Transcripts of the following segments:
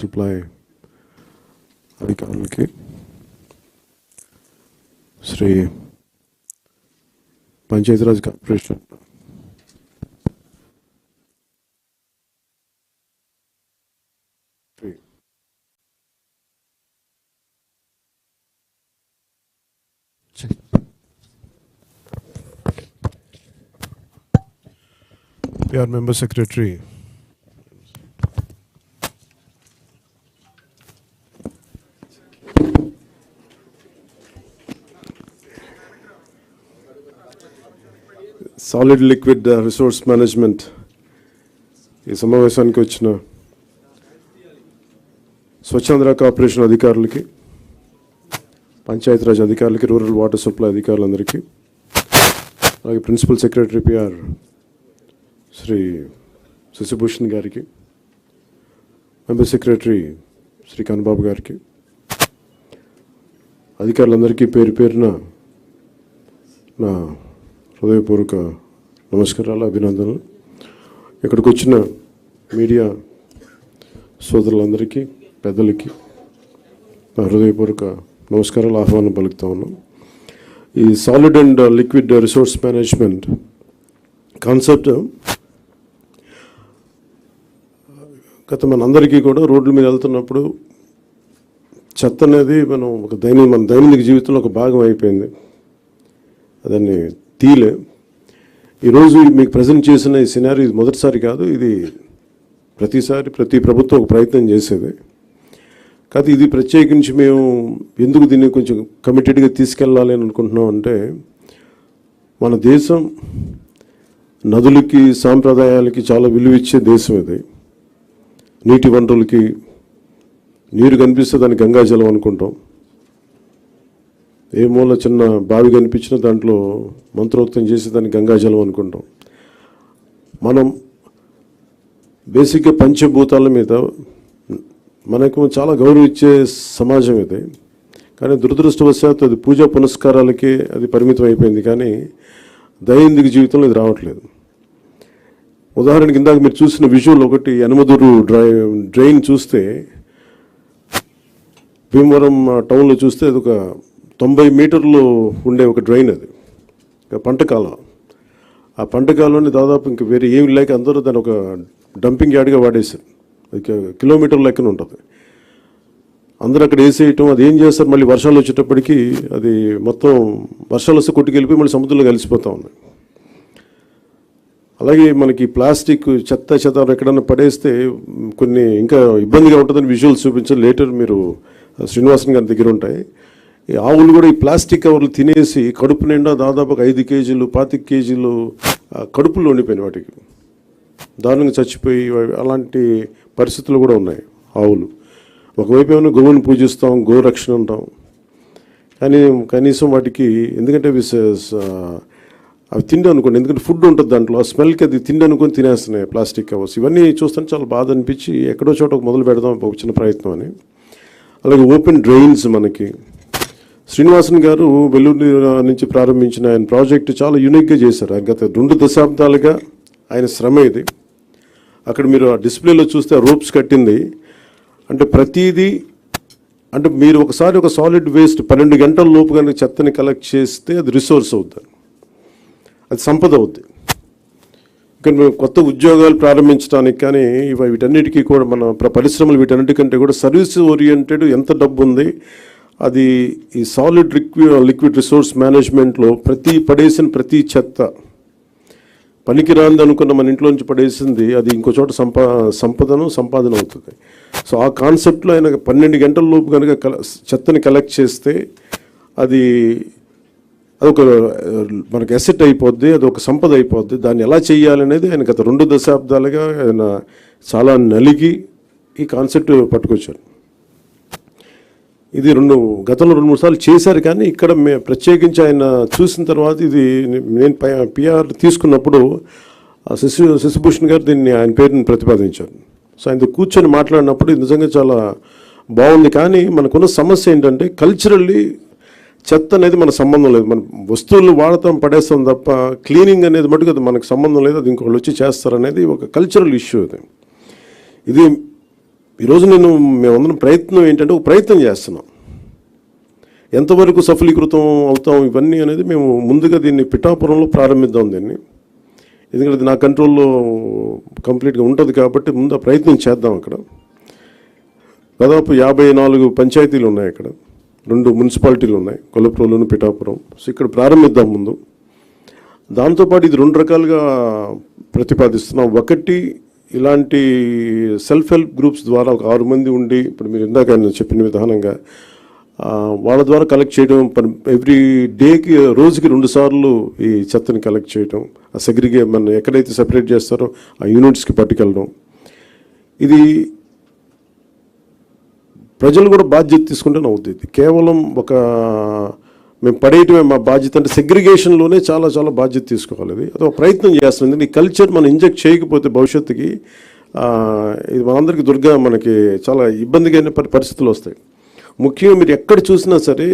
Supply అధికారులకి, Shri Panchayati Raj corporation PR member secretary, solid liquid resource management ఈ సమావేశానికి వచ్చిన స్వచ్ఛాంధ్ర కార్పొరేషన్ అధికారులకి, పంచాయతీరాజ్ అధికారులకి, రూరల్ వాటర్ సప్లై అధికారులందరికీ, అలాగే principal secretary PR Shri Shashibhushan గారికి, మెంబర్ సెక్రటరీ శ్రీ కన్నబాబు గారికి, అధికారులందరికీ పేరు పేరున నా హృదయపూర్వక నమస్కారాలు, అభినందనలు. ఇక్కడికి వచ్చిన మీడియా సోదరులందరికీ, పెద్దలకి నా హృదయపూర్వక నమస్కారాలు, ఆహ్వానం పలుకుతా ఉన్నాం. ఈ solid and liquid resource management concept గత మనందరికీ కూడా రోడ్ల మీద వెళ్తున్నప్పుడు చెత్త అనేది మన దైనందిక జీవితంలో ఒక భాగం అయిపోయింది. దాన్ని తీలే. ఈరోజు మీకు ప్రజెంట్ చేసిన ఈ సినారీ ఇది మొదటిసారి కాదు, ఇది ప్రతి ప్రభుత్వం ఒక ప్రయత్నం చేసేది. కాదు, ఇది ప్రత్యేకించి మేము ఎందుకు దీన్ని కొంచెం కమిటెడ్గా తీసుకెళ్ళాలి అని అనుకుంటున్నాం అంటే, మన దేశం నదులకి, సాంప్రదాయాలకి చాలా విలువ ఇచ్చే దేశం ఇది. నీటి వనరులకి, నీరు కనిపిస్తే దాన్ని గంగాజలం అనుకుంటాం. ఏ మూల చిన్న బావి కనిపించినా దాంట్లో మంత్రోక్తం చేసి దాన్ని గంగాజలం అనుకుంటాం. మనం బేసిక్గా పంచభూతాల మీద మనకు చాలా గౌరవం ఇచ్చే సమాజం ఇది. కానీ దురదృష్టవశాత్తు అది పూజా పునస్కారాలకే అది పరిమితం అయిపోయింది, కానీ దైనందిక జీవితంలో ఇది రావట్లేదు. ఉదాహరణకి ఇందాక మీరు చూసిన విజువల్ ఒకటి, యనమదూరు డ్రైన్ చూస్తే, భీమవరం టౌన్లో చూస్తే అది ఒక 90 మీటర్లు ఉండే ఒక డ్రైన్. అది పంటకాలం. ఆ పంటకాలంలో దాదాపు ఇంక వేరే ఏమి లేక అందరూ దాన్ని ఒక డంపింగ్ యార్డ్గా వాడేశారు. అది కిలోమీటర్ లెక్కన ఉంటుంది. అందరూ అక్కడ వేసేయటం, అది ఏం చేస్తారు, మళ్ళీ వర్షాలు వచ్చేటప్పటికి అది మొత్తం వర్షాలు వస్తే కొట్టుకెళ్ళిపోయి మళ్ళీ సముద్రంలో కలిసిపోతూ ఉన్నాయి. అలాగే మనకి ప్లాస్టిక్ చెత్త ఎక్కడన్నా పడేస్తే కొన్ని ఇంకా ఇబ్బందిగా ఉంటుందని విజువల్స్ చూపించాలి. లేటర్ మీరు శ్రీనివాసన్ గారి దగ్గర ఉంటాయి. ఈ ఆవులు కూడా ఈ ప్లాస్టిక్ కవర్లు తినేసి కడుపు నిండా దాదాపు 5 కేజీలు 25 కేజీలు కడుపులో ఉండిపోయినాయి. వాటికి దారుణంగా చచ్చిపోయి అలాంటి పరిస్థితులు కూడా ఉన్నాయి ఆవులు. ఒకవైపు ఏమైనా గోవుని పూజిస్తాం, గోరక్షణ అంటాం, కానీ కనీసం వాటికి ఎందుకంటే అవి తిండి అనుకోండి, ఎందుకంటే ఫుడ్ ఉంటుంది దాంట్లో, ఆ స్మెల్కి అది తిండి అనుకొని తినేస్తున్నాయి ప్లాస్టిక్ కవర్స్. ఇవన్నీ చూస్తుంటే చాలా బాధ అనిపించి ఎక్కడో చోట మొదలు పెడదాం ఒక చిన్న ప్రయత్నం అని. అలాగే ఓపెన్ డ్రైన్స్ మనకి శ్రీనివాసన్ గారు వెల్లూరు నుంచి ప్రారంభించిన ఆయన ప్రాజెక్టు చాలా యూనిక్గా చేశారు. గత 2 దశాబ్దాలుగా ఆయన శ్రమ ఇది. అక్కడ మీరు ఆ డిస్ప్లేలో చూస్తే ఆ రోప్స్ కట్టింది అంటే ప్రతిదీ, అంటే మీరు ఒకసారి ఒక సాలిడ్ వేస్ట్ 12 గంటల లోపు కనుక చెత్తని కలెక్ట్ చేస్తే అది రిసోర్స్ అవుతుంది, అది సంపద అవుద్ది. ఇక్కడ మేము కొత్త ఉద్యోగాలు ప్రారంభించడానికి కానీ వీటన్నిటికీ కూడా మన పరిశ్రమలు వీటన్నిటికంటే కూడా సర్వీస్ ఓరియంటెడ్ ఎంత డబ్బు ఉంది, అది ఈ సాలిడ్ లిక్విడ్ రిసోర్స్ మేనేజ్మెంట్లో పడేసిన ప్రతి చెత్త పనికిరాంది అనుకున్న మన ఇంట్లో నుంచి పడేసింది అది ఇంకో చోట సంపాదన అవుతుంది. సో ఆ కాన్సెప్ట్లో ఆయన 12 గంటల లోపు కనుక చెత్తని కలెక్ట్ చేస్తే అదొక మనకు అసెట్ అయిపోద్ది, అదొక సంపద అయిపోద్ది. దాన్ని ఎలా చేయాలనేది ఆయన గత 2 దశాబ్దాలుగా ఆయన చాలా నలిగి ఈ కాన్సెప్ట్ పట్టుకొచ్చారు. ఇది గతంలో 2-3 సార్లు చేశారు, కానీ ఇక్కడ ప్రత్యేకించి ఆయన చూసిన తర్వాత ఇది నేను PR తీసుకున్నప్పుడు శశిభూషణ్ గారు దీన్ని ఆయన పేరుని ప్రతిపాదించారు. సో ఆయనతో కూర్చొని మాట్లాడినప్పుడు ఇది నిజంగా చాలా బాగుంది. కానీ మనకున్న సమస్య ఏంటంటే కల్చరల్లీ చెత్త అనేది మన సంబంధం లేదు. మన వస్తువులు వాడతాం, పడేస్తాం తప్ప క్లీనింగ్ అనేది మటుకు అది మనకు సంబంధం లేదు, అది ఇంకొకళ్ళు వచ్చి చేస్తారనేది ఒక కల్చరల్ ఇష్యూ. ఇది ఈరోజు మేమందరం ప్రయత్నం ఏంటంటే ఒక ప్రయత్నం చేస్తున్నాం. ఎంతవరకు సఫలీకృతం అవుతాం ఇవన్నీ అనేది మేము ముందుగా దీన్ని పిఠాపురంలో ప్రారంభిద్దాం దీన్ని. ఎందుకంటే అది నా కంట్రోల్లో కంప్లీట్గా ఉంటుంది కాబట్టి ముందు ఆ ప్రయత్నం చేద్దాం. అక్కడ దాదాపు 54 పంచాయతీలు ఉన్నాయి, అక్కడ 2 మున్సిపాలిటీలు ఉన్నాయి, కొల్లాపూర్లోను పిఠాపురం. సో ఇక్కడ ప్రారంభిద్దాం ముందు. దాంతోపాటు ఇది 2 రకాలుగా ప్రతిపాదిస్తున్నాం. ఒకటి, ఇలాంటి సెల్ఫ్ హెల్ప్ గ్రూప్స్ ద్వారా ఒక 6 మంది ఉండి, ఇప్పుడు మీరు ఇందాక చెప్పిన విధానంగా వాళ్ళ ద్వారా కలెక్ట్ చేయడం, ఎవ్రీ డేకి రోజుకి 2 సార్లు ఈ చెత్తని కలెక్ట్ చేయడం, ఆ మన ఎక్కడైతే సెపరేట్ చేస్తారో ఆ యూనిట్స్కి పట్టుకెళ్ళడం. ఇది ప్రజలు కూడా బాధ్యత తీసుకుంటేనే అవుతుంది. కేవలం మేము పడేయటమే మా బాధ్యత అంటే సెగ్రిగేషన్లోనే చాలా చాలా బాధ్యత తీసుకోవాలి. అది ఒక ప్రయత్నం చేస్తుంది. ఈ కల్చర్ మనం ఇంజెక్ట్ చేయకపోతే భవిష్యత్తుకి ఇది మనందరికీ మనకి చాలా ఇబ్బందిగా పరిస్థితులు వస్తాయి. ముఖ్యంగా మీరు ఎక్కడ చూసినా సరే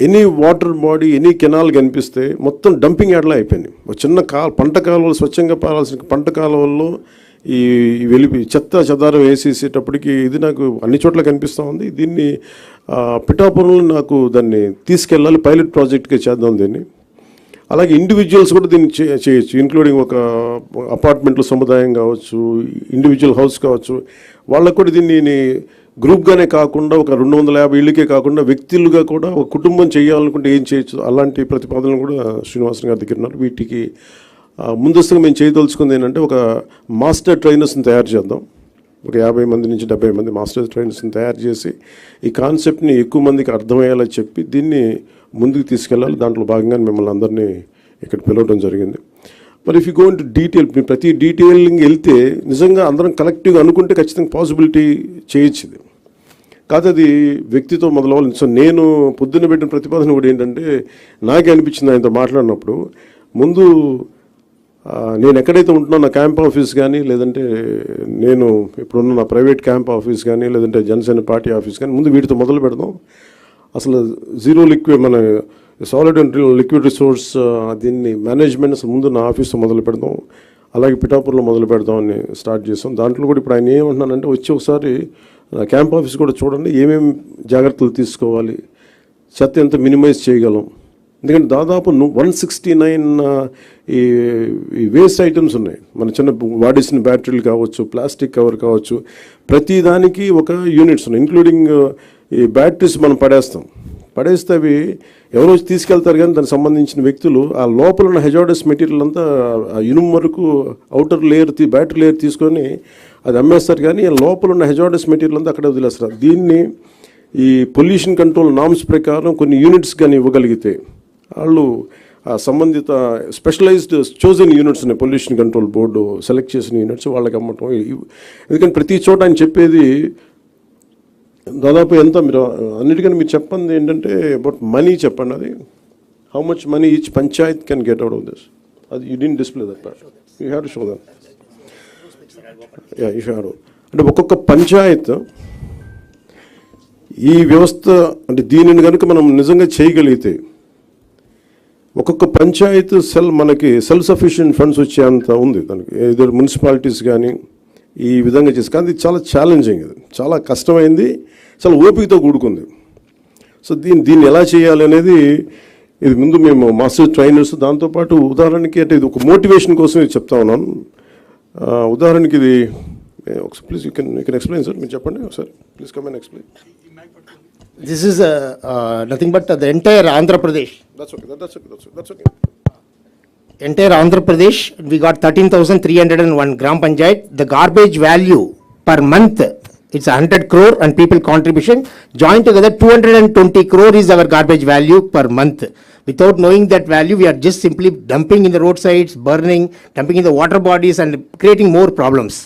any water body, any canal కనిపిస్తే మొత్తం డంపింగ్ యార్డ్లా అయిపోయింది. ఒక చిన్న పంట కాలువలు, స్వచ్ఛంగా పారాల్సిన పంట కాలువల్లో ఈ చెత్త చెదారం వేసేసేటప్పటికి ఇది నాకు అన్ని చోట్ల కనిపిస్తూ ఉంది. దీన్ని పిఠాపురంలో నాకు దాన్ని తీసుకెళ్ళాలి, పైలట్ ప్రాజెక్ట్గా చేద్దాం దీన్ని. అలాగే ఇండివిజువల్స్ కూడా దీన్ని చేయొచ్చు, ఇంక్లూడింగ్ ఒక అపార్ట్మెంట్లో సముదాయం కావచ్చు, ఇండివిజువల్ హౌస్ కావచ్చు, వాళ్ళకు కూడా దీన్ని గ్రూప్గానే కాకుండా ఒక 250 ఇళ్ళకే కాకుండా వ్యక్తులుగా కూడా ఒక కుటుంబం చేయాలనుకుంటే ఏం చేయొచ్చు, అలాంటి ప్రతిపాదనలు కూడా శ్రీనివాసన్ గారి దగ్గర ఉన్నారు. వీటికి ముందస్తుగా మేము చేయదలుచుకుంది ఏంటంటే ఒక మాస్టర్ ట్రైనర్స్ని తయారు చేద్దాం. ఒక 50 మంది నుంచి 70 మంది మాస్టర్ ట్రైనర్స్ని తయారు చేసి ఈ కాన్సెప్ట్ని ఎక్కువ మందికి అర్థమయ్యేలా చెప్పి దీన్ని ముందుకు తీసుకెళ్ళాలి. దాంట్లో భాగంగా మిమ్మల్ని అందరినీ ఇక్కడ పిలవడం జరిగింది. మరి if you go into detail, ప్రతి డీటెయిలింగ్ వెళ్తే నిజంగా అందరం కలెక్టివ్గా అనుకుంటే ఖచ్చితంగా పాసిబిలిటీ చేయొచ్చు. ఇది కాదు, అది వ్యక్తితో మొదలవ్వాలి. సో నేను పొద్దున్న పెట్టిన ప్రతిపాదన కూడా ఏంటంటే నాకే అనిపించింది ఆయనతో మాట్లాడినప్పుడు, ముందు నేను ఎక్కడైతే ఉంటున్నా నా క్యాంప్ ఆఫీస్ కానీ, లేదంటే నేను ఇప్పుడున్న నా ప్రైవేట్ క్యాంప్ ఆఫీస్ కానీ, లేదంటే జనసేన పార్టీ ఆఫీస్ కానీ, ముందు వీటితో మొదలు పెడదాం. అసలు జీరో లిక్విడ్, మన సాలిడ్ అండ్ లిక్విడ్ రిసోర్స్ దీన్ని మేనేజ్మెంట్ అసలు ముందు నా ఆఫీస్తో మొదలు పెడదాం. అలాగే పిఠాపురంలో మొదలు పెడదామని స్టార్ట్ చేస్తాం. దాంట్లో కూడా ఇప్పుడు ఆయన ఏమంటున్నానంటే వచ్చి ఒకసారి క్యాంప్ ఆఫీస్ కూడా చూడండి, ఏమేమి జాగ్రత్తలు తీసుకోవాలి, చెత్త ఎంత మినిమైజ్ చేయగలం. ఎందుకంటే దాదాపు 169 ఈ వేస్ట్ ఐటమ్స్ ఉన్నాయి. మన చిన్న వాడేసిన బ్యాటరీలు కావచ్చు, ప్లాస్టిక్ కవర్ కావచ్చు, ప్రతి దానికి ఒక యూనిట్స్ ఉన్నాయి. ఇంక్లూడింగ్ ఈ బ్యాటరీస్ మనం పడేస్తే అవి ఎవరో తీసుకెళ్తారు, కానీ దానికి సంబంధించిన వ్యక్తులు ఆ లోపల ఉన్న హెజార్డస్ మెటీరియల్ అంతా ఇనుము వరకు అవుటర్ లేయర్ బ్యాటరీ లేయర్ తీసుకొని అది అమ్మేస్తారు, కానీ లోపల ఉన్న హెజార్డస్ మెటీరియల్ అంతా అక్కడే వదిలేస్తారు. దీన్ని ఈ పొల్యూషన్ కంట్రోల్ నామ్స్ ప్రకారం కొన్ని యూనిట్స్ కానీ ఇవ్వగలిగితే వాళ్ళు సంబంధిత స్పెషలైజ్డ్ చోజన్ యూనిట్స్ ఉన్నాయి, పొల్యూషన్ కంట్రోల్ బోర్డు సెలెక్ట్ చేసిన యూనిట్స్ వాళ్ళకి అమ్మటం. ఎందుకంటే ప్రతి చోట ఆయన చెప్పేది దాదాపు ఎంత, మీరు అన్నిటికన్నా మీరు చెప్పండి ఏంటంటే అబౌట్ మనీ చెప్పండి. అది how much money each panchayat can get out of this. అది you didn't display that part, you have to show that. You have to, అంటే ఒక్కొక్క పంచాయత్ ఈ వ్యవస్థ అంటే దీనిని కనుక మనం నిజంగా చేయగలిగితే ఒక్కొక్క పంచాయత్ మనకి సెల్ఫ్ సఫిషియెంట్ ఫండ్స్ వచ్చేంత ఉంది దానికి. ఏదో మున్సిపాలిటీస్ కానీ ఈ విధంగా చేసి, కానీ ఇది చాలా ఛాలెంజింగ్, ఇది చాలా కష్టమైంది, చాలా ఓపికతో కూడుకుంది. సో దీన్ని ఎలా చేయాలి అనేది ఇది ముందు మేము మాస్టర్ ట్రైనర్స్, దాంతోపాటు ఉదాహరణకి అంటే ఇది ఒక మోటివేషన్ కోసం ఇది చెప్తా ఉన్నాను. ఉదాహరణకి ఇది please you can explain sir, మీరు చెప్పండి ఒకసారి please come and explain. This is nothing but the entire Andhra Pradesh. That's okay. Entire Andhra Pradesh, we got 13,301 gram panchayat. The garbage value per month, it's 100 crore and people contribution. Joined together, 220 crore is our garbage value per month. Without knowing that value, we are just simply dumping in the roadsides, burning, dumping in the water bodies and creating more problems.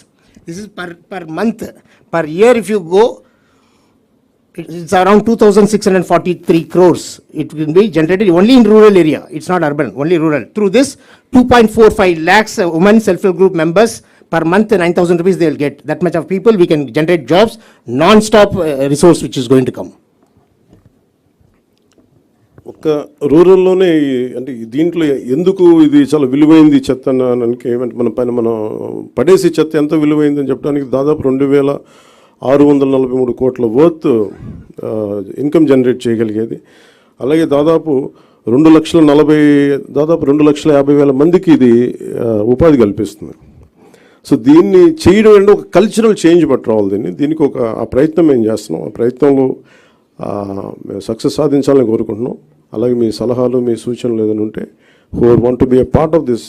This is per month. Per year, if you go, it's around 2,643 crores. It will be generated only in rural area. It's not urban, only rural. Through this, 2.45 lakhs women self-help group members per month, 9,000 rupees they will get. That much of people we can generate jobs, non-stop resource which is going to come. ఒక రూరల్లోనే అంటే దీంట్లో ఎందుకు ఇది చాలా విలువైంది చెత్త అనడానికి ఏమంటే మనం పడేసి చెత్త ఎంత విలువైందని చెప్పడానికి దాదాపు 2,600 643 కోట్ల వర్త్ ఇన్కమ్ జనరేట్ చేయగలిగేది. అలాగే దాదాపు 2,50,000 మందికి ఇది ఉపాధి కల్పిస్తుంది. సో దీన్ని చేయడం అంటే ఒక కల్చరల్ చేంజ్ పట్టుకోవాలి. దీనికి ఆ ప్రయత్నం మేము చేస్తున్నాం. ఆ ప్రయత్నంలో సక్సెస్ సాధించాలని కోరుకుంటున్నాం. అలాగే మీ సలహాలు, మీ సూచనలు ఏదైనా ఉంటే who want to be a part of this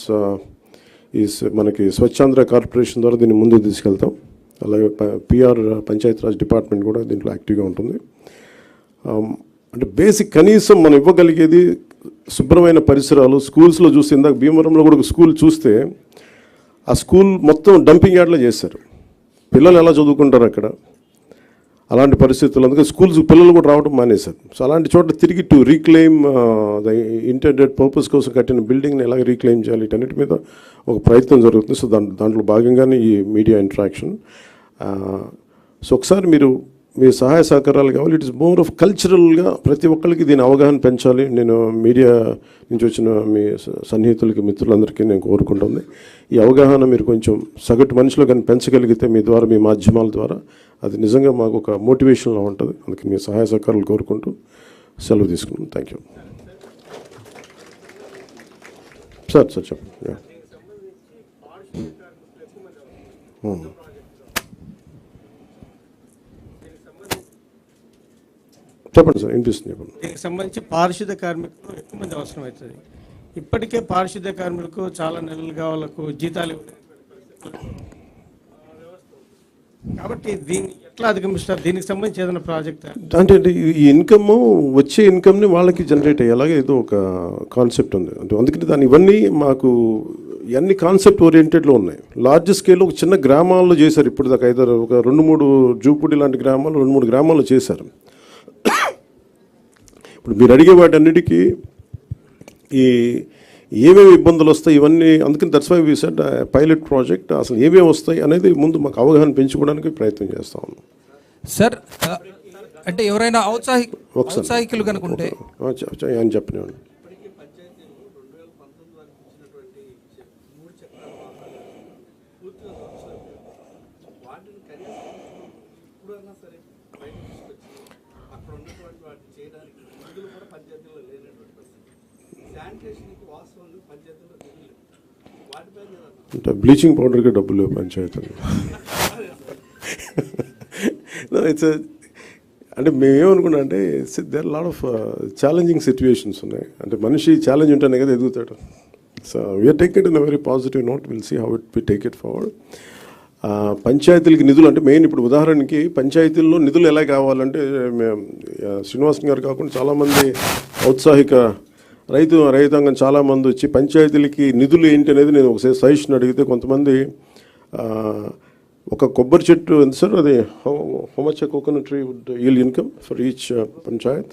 మనకి స్వచ్ఛాంధ్ర కార్పొరేషన్ ద్వారా దీన్ని ముందుకు తీసుకెళ్తాం. అలాగే పిఆర్ పంచాయతీరాజ్ డిపార్ట్మెంట్ కూడా దీంట్లో యాక్టివ్గా ఉంటుంది. అంటే బేసిక్ కనీసం మనం ఇవ్వగలిగేది శుభ్రమైన పరిసరాలు. స్కూల్స్లో చూస్తే ఇందాక భీమవరంలో కూడా ఒక స్కూల్ చూస్తే ఆ స్కూల్ మొత్తం డంపింగ్ యార్డ్లో చేశారు. పిల్లలు ఎలా చదువుకుంటారు అక్కడ? అలాంటి పరిస్థితులు. అందుకే స్కూల్స్ పిల్లలు కూడా రావడం మానేశారు. సో అలాంటి చోట తిరిగి to reclaim the intended purpose కోసం కట్టిన బిల్డింగ్ని ఎలాగ రీక్లెయిమ్ చేయాలి, వీటన్నిటి మీద ఒక ప్రయత్నం జరుగుతుంది. సో దాంట్లో భాగంగానే ఈ మీడియా ఇంటరాక్షన్. సో ఒకసారి మీ సహాయ సహకారాలు కావాలి. ఇట్ ఇస్ మోర్ ఆఫ్ కల్చరల్గా ప్రతి ఒక్కరికి దీని అవగాహన పెంచాలి. నేను మీడియా నుంచి వచ్చిన మీ సన్నిహితులకి, మిత్రులందరికీ నేను కోరుకుంటుంది ఈ అవగాహన మీరు కొంచెం సగటు మనిషిలో కానీ పెంచగలిగితే మీ ద్వారా, మీ మాధ్యమాల ద్వారా, అది నిజంగా మాకు ఒక మోటివేషన్లా ఉంటుంది. అందుకే మీ సహాయ సహకారాలు కోరుకుంటూ సెలవు తీసుకున్నాను. Thank you sir. చెప్పండి. చెప్పండి సార్, వినిపిస్తుంది. చెప్పండి. దీనికి సంబంధించి పారిశుద్ధ కార్మికులు ఎక్కువ మంది అవసరం అవుతుంది. ఇప్పటికే పారిశుద్ధ కార్మికులకు చాలా నెలలుగా వాళ్ళకు జీతాలు, కాబట్టి దీన్ని ఎట్లా అధిగమిస్తారు? దీనికి సంబంధించి ఏదైనా ప్రాజెక్ట్ అంటే ఈ ఇన్కమ్, వచ్చే ఇన్కమ్ని వాళ్ళకి జనరేట్ అయ్యేలాగా ఏదో ఒక కాన్సెప్ట్ ఉంది. అంటే అందుకని ఇవన్నీ మాకు ఇవన్నీ కాన్సెప్ట్ ఓరియంటెడ్లో ఉన్నాయి. లార్జ్ స్కేల్లో ఒక చిన్న గ్రామాల్లో చేశారు. ఇప్పుడు దాకా ఒక 2-3 జూపూడి లాంటి గ్రామాలు 2-3 గ్రామాల్లో చేశారు. ఇప్పుడు మీరు అడిగే వాటన్నిటికీ ఏమేమి ఇబ్బందులు వస్తాయి ఇవన్నీ, అందుకని that's why we said pilot project. అసలు ఏమేమి వస్తాయి అనేది ముందు మాకు అవగాహన పెంచుకోవడానికి ప్రయత్నం చేస్తా ఉన్నాం. సార్ అంటే ఎవరైనా ఔత్సాహికులు కనుకుంటే అని చెప్పినాను. అంటే బ్లీచింగ్ పౌడర్కి డబ్బులు లేవు పంచాయతీలు. ఇట్స్ అంటే మేమేమనుకున్నా అంటే there lot of challenging situations ఉన్నాయి. అంటే మనిషి ఛాలెంజ్ ఉంటేనే కదా ఎదుగుతాడు. So we are take it in a very positive note. Will see how it we take it forward. పంచాయతీలకి నిధులు అంటే మెయిన్, ఇప్పుడు ఉదాహరణకి పంచాయతీల్లో నిధులు ఎలా కావాలంటే శ్రీనివాసన్ గారు కాకుండా చాలామంది ఔత్సాహిక రైతాంగం చాలామంది వచ్చి పంచాయతీలకి నిధులు ఏంటి అనేది నేను ఒకసారి సజెషన్ అడిగితే కొంతమంది ఒక కొబ్బరి చెట్టు ఎంత సార్, అది how much coconut tree would yield income for each panchayat?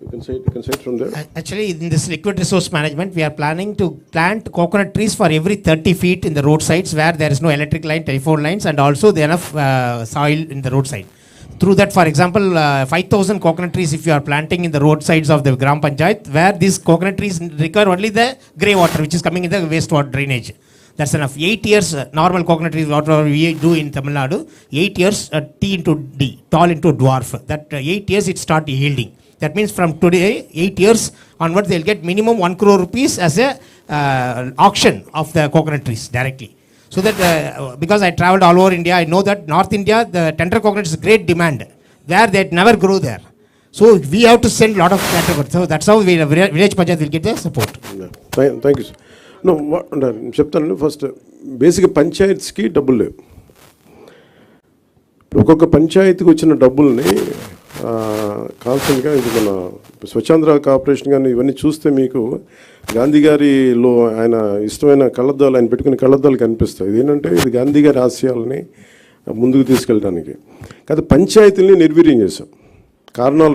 You can say it from there. Actually, in this liquid resource management, we are planning to plant coconut trees for every 30 feet in the roadsides where there is no electric line, telephone lines, and also there enough soil in the roadside. Through that, for example, 5,000 coconut trees if you are planting in the roadsides of the Gram Panchayat, where these coconut trees require only the grey water which is coming in the wastewater drainage. That's enough. 8 years, normal coconut trees, whatever we do in Tamil Nadu, 8 years, T into D, tall into dwarf. That 8 years it start yielding. That means from today, 8 years onwards, they'll get minimum 1 crore rupees as a auction of the coconut trees directly. So that, because I traveled all over India, I know that North India, the tender coconut is great demand, where they never grow there. So we have to send a lot of tender coconut. So that's how village panchayat will get the support. Thank you, sir. No, చెప్తాను. First బేసిక్గా పంచాయత్స్కి డబ్బులు లేవు. ఒక్కొక్క పంచాయతీకి వచ్చిన డబ్బుల్ని కాన్స్టెంట్గా ఇది మన స్వచ్ఛాంధ్ర కార్పొరేషన్ కానీ ఇవన్నీ చూస్తే మీకు గాంధీ గారిలో ఆయన ఇష్టమైన కళ్ళద్దాలు, ఆయన పెట్టుకునే కళ్ళద్దాలు కనిపిస్తాయి. ఇదేంటంటే ఇది గాంధీ గారి ఆశయాలని ముందుకు తీసుకెళ్ళడానికి. కాదు, పంచాయతీలని నిర్వీర్యం చేశాం. కారణాలు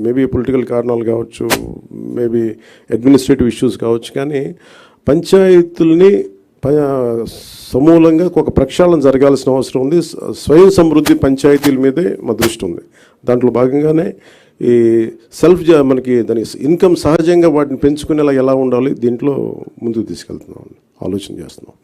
మేబీ పొలిటికల్ కారణాలు కావచ్చు, మేబీ అడ్మినిస్ట్రేటివ్ ఇష్యూస్ కావచ్చు, కానీ పంచాయతీలని సమూలంగా ఒక ప్రక్షాళన జరగాల్సిన అవసరం ఉంది. స్వయం సమృద్ధి పంచాయతీల మీదే మా దృష్టి ఉంది. దాంట్లో భాగంగానే ఈ మనకి దాని ఇన్కమ్ సహజంగా వాటిని పెంచుకునేలా ఎలా ఉండాలి దీంట్లో ముందుకు తీసుకెళ్తున్నాం, ఆలోచన చేస్తున్నాం.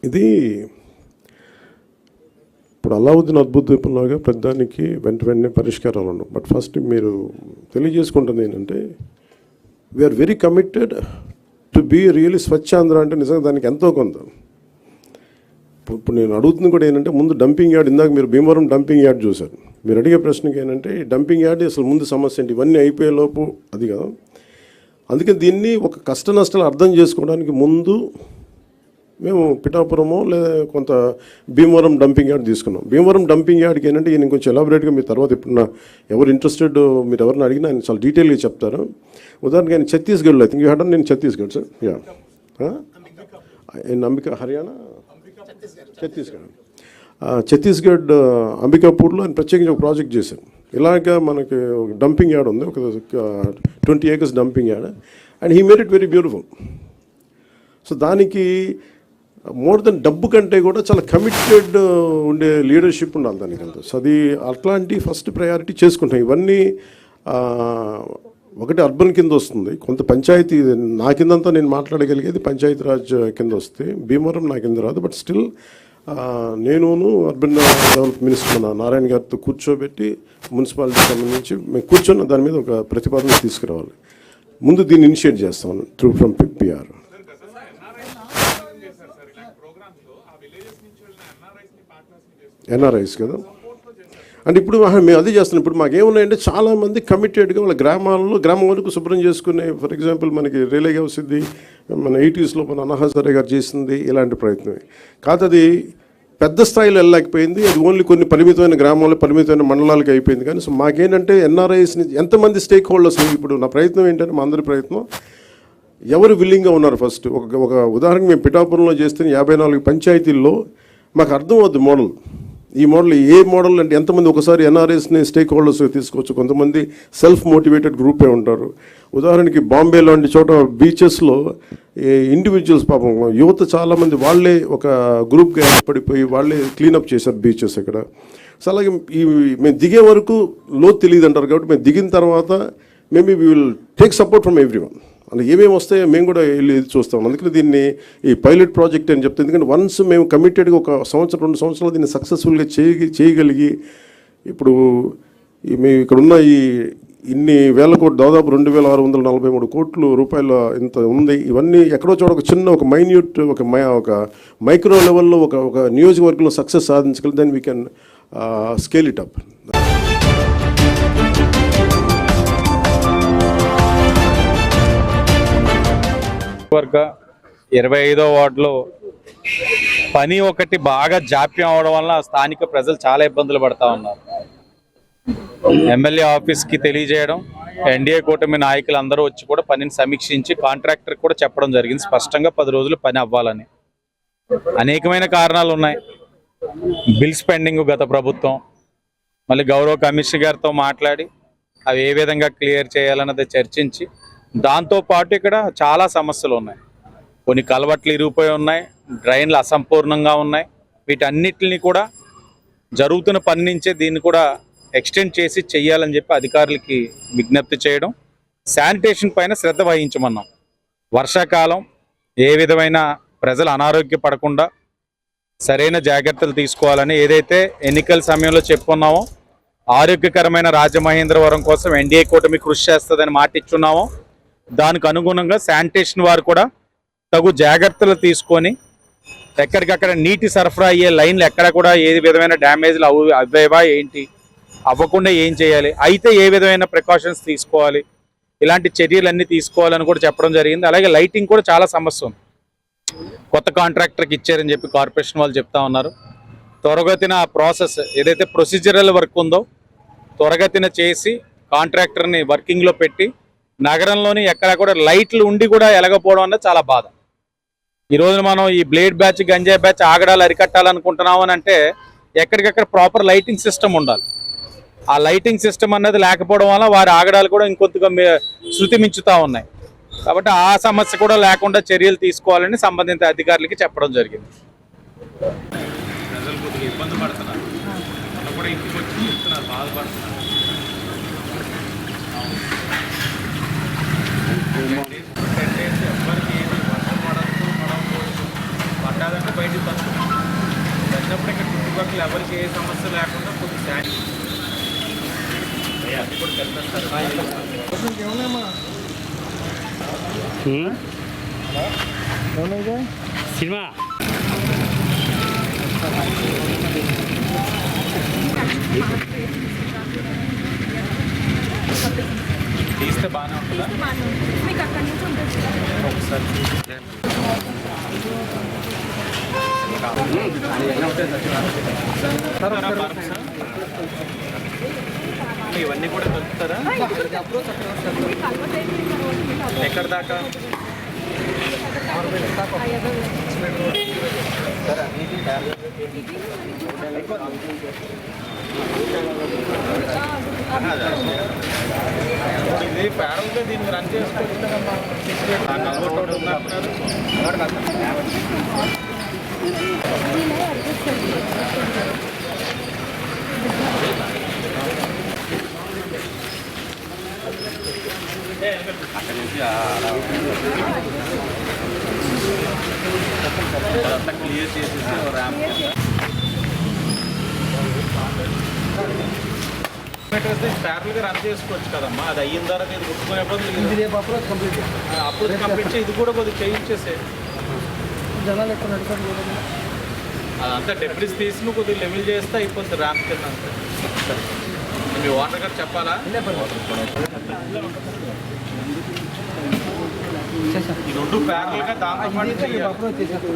ఇది ఇప్పుడు అలావుద్దీన్ అద్భుత దీపంలాగా పెద్దానికి వెంటనే పరిష్కారాలు ఉండవు. బట్ ఫస్ట్ మీరు తెలియజేసుకుంటుంది ఏంటంటే we are very committed to be really Swachh Andhra అంటే నిజంగా దానికి ఎంతో కొంత. ఇప్పుడు నేను అడుగుతుంది కూడా ఏంటంటే ముందు డంపింగ్ యార్డ్, ఇందాక మీరు భీమవరం డంపింగ్ యార్డ్ చూశారు. మీరు అడిగే ప్రశ్నకి ఏంటంటే ఈ డంపింగ్ యార్డ్ అసలు ముందు సమస్య ఏంటి, ఇవన్నీ అయిపోయేలోపు అది కదా. అందుకే దీన్ని ఒక కష్ట నష్టాలు అర్థం చేసుకోవడానికి ముందు మేము పిఠాపురమో లేదా కొంత భీమవరం డంపింగ్ యార్డ్ తీసుకున్నాం. భీమవరం డంపింగ్ యార్డ్కి ఏంటంటే ఈయన కొంచెం ఎలాబరేట్గా మీ తర్వాత ఇప్పుడు ఎవరు ఇంట్రెస్టెడ్ మీరు ఎవరిని అడిగినా ఆయన చాలా డీటెయిల్గా చెప్తారు. ఉదాహరణకి ఆయన ఛత్తీస్గఢ్లో, ఐ థింక్ యూ హ్యాడ్ నేను ఛత్తీస్గఢ్ సార్, యా అంబికా హర్యానా ఛత్తీస్గఢ్ అంబికాపూర్లో ఆయన ప్రత్యేకించి ఒక ప్రాజెక్ట్ చేశారు. ఇలాగా మనకి ఒక డంపింగ్ యార్డ్ ఉంది, ఒక 20 acres dumping yard, and he made it very beautiful. So దానికి మోర్ దెన్ డబ్బు కంటే కూడా చాలా కమిటెడ్ ఉండే లీడర్షిప్ ఉండాలి దానికి అంతా. సో అది అట్లాంటి ఫస్ట్ ప్రయారిటీ చేసుకుంటాం. ఇవన్నీ ఒకటి అర్బన్ కింద వస్తుంది, కొంత పంచాయతీ నా కిందంతా నేను మాట్లాడగలిగేది పంచాయతీరాజ్ కింద వస్తే, భీమవరం నా కింద రాదు. బట్ స్టిల్ నేనును అర్బన్ డెవలప్ మినిస్టర్ మన నారాయణ గారితో కూర్చోబెట్టి మున్సిపాలిటీ సంబంధించి మేము కూర్చొని దాని మీద ఒక ప్రతిపాదన తీసుకురావాలి. ముందు దీన్ని ఇనిషియేట్ చేస్తాను త్రూ ఫ్రమ్ పిఆర్. ఎన్ఆర్ఐస్ కదా. అంటే ఇప్పుడు మేము అదే చేస్తున్నాం. ఇప్పుడు మాకేమున్నాయంటే చాలామంది కమిటెడ్గా వాళ్ళ గ్రామాల్లో గ్రామం వరకు శుభ్రం చేసుకునే, ఫర్ ఎగ్జాంపుల్ మనకి రిలే హౌస్ ఇది మన 80s మన అన్నహాసరే గారు చేసింది ఇలాంటి ప్రయత్నమే కాదు. అది పెద్ద స్థాయిలో వెళ్ళలేకపోయింది. అది ఓన్లీ కొన్ని పరిమితమైన గ్రామాల్లో పరిమితమైన మండలాలకు అయిపోయింది. కానీ సో మాకేంటంటే ఎన్ఆర్ఐస్ని ఎంతమంది స్టేక్ హోల్డర్స్, ఇప్పుడు నా ప్రయత్నం ఏంటంటే మా అందరి ప్రయత్నం ఎవరు విల్లింగ్గా ఉన్నారు ఫస్ట్. ఒక ఉదాహరణకు మేము పిఠాపురంలో చేస్తే 54 పంచాయతీల్లో మాకు అర్థం అవుద్ది మోడల్. ఈ మోడల్ ఏ మోడల్ అంటే ఎంతమంది ఒకసారి ఎన్ఆర్ఎస్ని స్టేక్ హోల్డర్స్ తీసుకోవచ్చు. కొంతమంది సెల్ఫ్ మోటివేటెడ్ గ్రూపే ఉంటారు. ఉదాహరణకి బాంబే లాంటి చోట బీచెస్లో ఇండివిజువల్స్ పాపం యువత చాలామంది వాళ్ళే ఒక గ్రూప్గా ఏర్పడిపోయి వాళ్ళే క్లీనప్ చేశారు బీచెస్ ఇక్కడ. సో అలాగే మేము దిగే వరకు లోతు తెలియదు అంటారు. కాబట్టి మేము దిగిన తర్వాత maybe we will take support from everyone. అలా ఏమేమి వస్తాయో మేము కూడా వెళ్ళి చూస్తాం. అందుకని దీన్ని ఈ పైలట్ ప్రాజెక్ట్ అని చెప్తాం. ఎందుకంటే వన్స్ మేము కమిటెడ్గా ఒక 1-2 సంవత్సరాలు దీన్ని సక్సెస్ఫుల్గా చేయగలిగి ఇప్పుడు మేము ఇక్కడ ఉన్న ఇన్ని వేల కోట్లు, దాదాపు 2643 కోట్ల రూపాయల ఇంత ఉంది. ఇవన్నీ ఎక్కడో చోట ఒక చిన్న ఒక మైన్యూట్ ఒక మైక్రో లెవెల్లో ఒక నియోజకవర్గంలో సక్సెస్ సాధించగలిగి then we can scale it up. వర్గ 25వ వార్డులో పని ఒకటి బాగా జాప్యం అవడం వల్ల స్థానిక ప్రజలు చాలా ఇబ్బందులు పడతా ఉన్నారు. ఎమ్మెల్యే ఆఫీస్కి తెలియజేయడం, ఎన్డీఏ కూటమి నాయకులు అందరూ వచ్చి కూడా పనిని సమీక్షించి కాంట్రాక్టర్ కూడా చెప్పడం జరిగింది స్పష్టంగా 10 రోజులు పని అవ్వాలని. అనేకమైన కారణాలు ఉన్నాయి. బిల్స్ పెండింగ్ గత ప్రభుత్వం, మళ్ళీ గౌరవ కమిషనర్ గారితో మాట్లాడి అవి ఏ విధంగా క్లియర్ చేయాలన్నది చర్చించి, దాంతోపాటు ఇక్కడ చాలా సమస్యలు ఉన్నాయి. కొన్ని కలవట్లు ఇరిగిపోయి ఉన్నాయి, డ్రైన్లు అసంపూర్ణంగా ఉన్నాయి. వీటన్నిటిని కూడా జరుగుతున్న పని నుంచే దీన్ని కూడా ఎక్స్టెండ్ చేసి చెయ్యాలని చెప్పి అధికారులకి విజ్ఞప్తి చేయడం, శానిటేషన్ పైన శ్రద్ధ వహించమన్నాం. వర్షాకాలం ఏ విధమైన ప్రజలు అనారోగ్యపడకుండా సరైన జాగ్రత్తలు తీసుకోవాలని ఏదైతే ఎన్నికల సమయంలో చెప్పుకున్నామో, ఆరోగ్యకరమైన రాజమహేంద్రవరం కోసం ఎన్డీఏ కూటమి కృషి చేస్తుందని మాట ఇచ్చున్నామో, దానికి అనుగుణంగా శానిటేషన్ వారు కూడా తగు జాగ్రత్తలు తీసుకొని ఎక్కడికక్కడ నీటి సరఫరా అయ్యే లైన్లు ఎక్కడ కూడా ఏ విధమైన డ్యామేజ్లు అవ్వేవా ఏంటి, అవ్వకుండా ఏం చేయాలి, అయితే ఏ విధమైన ప్రికాషన్స్ తీసుకోవాలి, ఇలాంటి చర్యలన్నీ తీసుకోవాలని కూడా చెప్పడం జరిగింది. అలాగే లైటింగ్ కూడా చాలా సమస్య ఉంది. కొత్త కాంట్రాక్టర్కి ఇచ్చారని చెప్పి కార్పొరేషన్ వాళ్ళు చెప్తా ఉన్నారు. త్వరగతిన ప్రాసెస్ ఏదైతే ప్రొసీజరల్ వర్క్ ఉందో త్వరగతిన చేసి కాంట్రాక్టర్ని వర్కింగ్లో పెట్టి నగరంలోని ఎక్కడ కూడా లైట్లు ఉండి కూడా ఎలగపోవడం అనేది చాలా బాధ. ఈ రోజున మనం ఈ బ్లేడ్ బ్యాచ్, గంజాయి బ్యాచ్ ఆగడాలు అరికట్టాలనుకుంటున్నాము అని అంటే ఎక్కడికక్కడ ప్రాపర్ లైటింగ్ సిస్టమ్ ఉండాలి. ఆ లైటింగ్ సిస్టమ్ అన్నది లేకపోవడం వల్ల వారి ఆగడాలు కూడా ఇంకొంతగా శృతి మించుతూ ఉన్నాయి. కాబట్టి ఆ సమస్య కూడా లేకుండా చర్యలు తీసుకోవాలని సంబంధిత అధికారులకి చెప్పడం జరిగింది. ప్రజలు కొద్దిగా ఇబ్బంది పడుతున్నారు, కూడా ఇంటికి వచ్చి చెప్తున్నారు, బాధపడుతున్నారు. ఎవరికి ఏది వర్షం పడకపోవచ్చు పడ్డాదంటే బయటికి తక్కువ వచ్చినప్పుడు ఇక్కడ చుట్టుపక్కల ఎవరికి ఏ సమస్య లేకుండా కొంచెం శాంతి అది కూడా సినిమా తీస్తే బాగానే ఉంటుందా మీకు అక్కడి నుంచి ఉంటుంది ఒకసారి ఇవన్నీ కూడా దొరుకుతారా ఎక్కడ దాకా ఇది ప్యారల్గా దీన్ని రన్ చేసుకోవచ్చు కదమ్మా నాకు అలవాటు ఒకటి ఉందంటున్నారు అక్కడి నుంచి అదంతా క్లియర్ చేసేసి ర్యాంప్ ప్యారల్గా రన్ చేసుకోవచ్చు కదమ్మా అది అయిన తర్వాత ఇది గుర్తుకునే బదులు అప్పుడు కంప్లీట్ చేసి ఇది కూడా కొద్దిగా చేయించేసే అదంతా డెబ్రిస్ తీసి నువ్వు కొద్దిగా లెవెల్ చేస్తే అయిపోతుంది ర్యాంప్ కింద అంతే సరే మీ వాటర్ గారు చెప్పాలా ఈ రెండు ప్యారల్గా దాంతో పాటు చేయాలి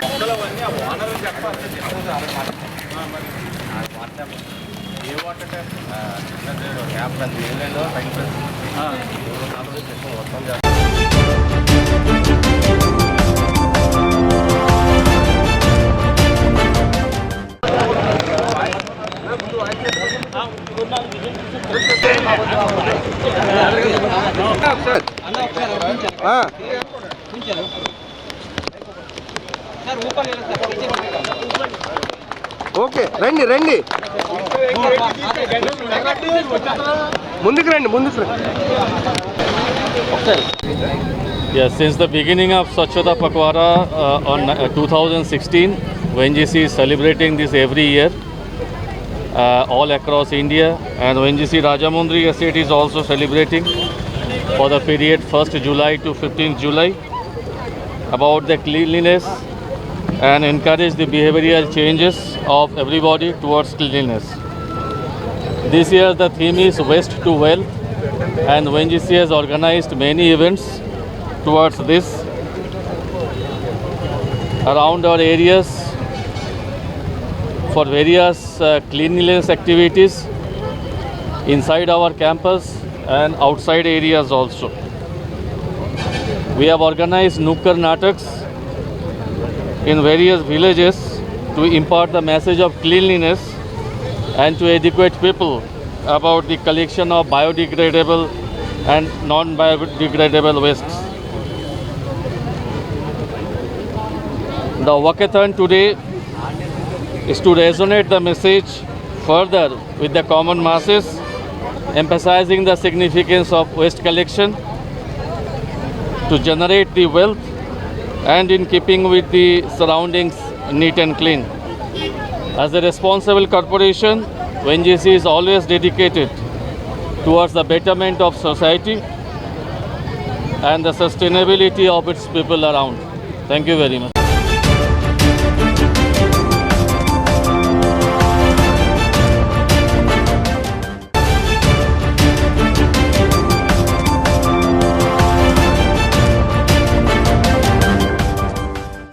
మొక్కలవన్నీ ఆ వాటర్ చెప్పాలి ఏ వాటర్ ట్యాప్ నీళ్ళలో మొత్తం ఓకే రండి రండి ముందుకు రండి ముందుకు రండి. Yes, since the beginning of Swachhata Pakhwara on 2016, ONGC is celebrating this every year all across India, and ONGC Rajamundry Estate is also celebrating for the period 1st July to 15th July about the cleanliness and encourage the behavioral changes of everybody towards cleanliness. This year the theme is Waste to Wealth, and ONGC has organized many events towards this around our areas for various cleanliness activities inside our campus and outside areas also. We have organized Nukkar Nataks in various villages to impart the message of cleanliness and to educate people about the collection of biodegradable and non-biodegradable wastes. The walkathon today is to resonate the message further with the common masses, emphasizing the significance of waste collection to generate the wealth and in keeping with the surroundings neat and clean. As a responsible corporation, ONGC is always dedicated towards the betterment of society and the sustainability of its people around. Thank you very much.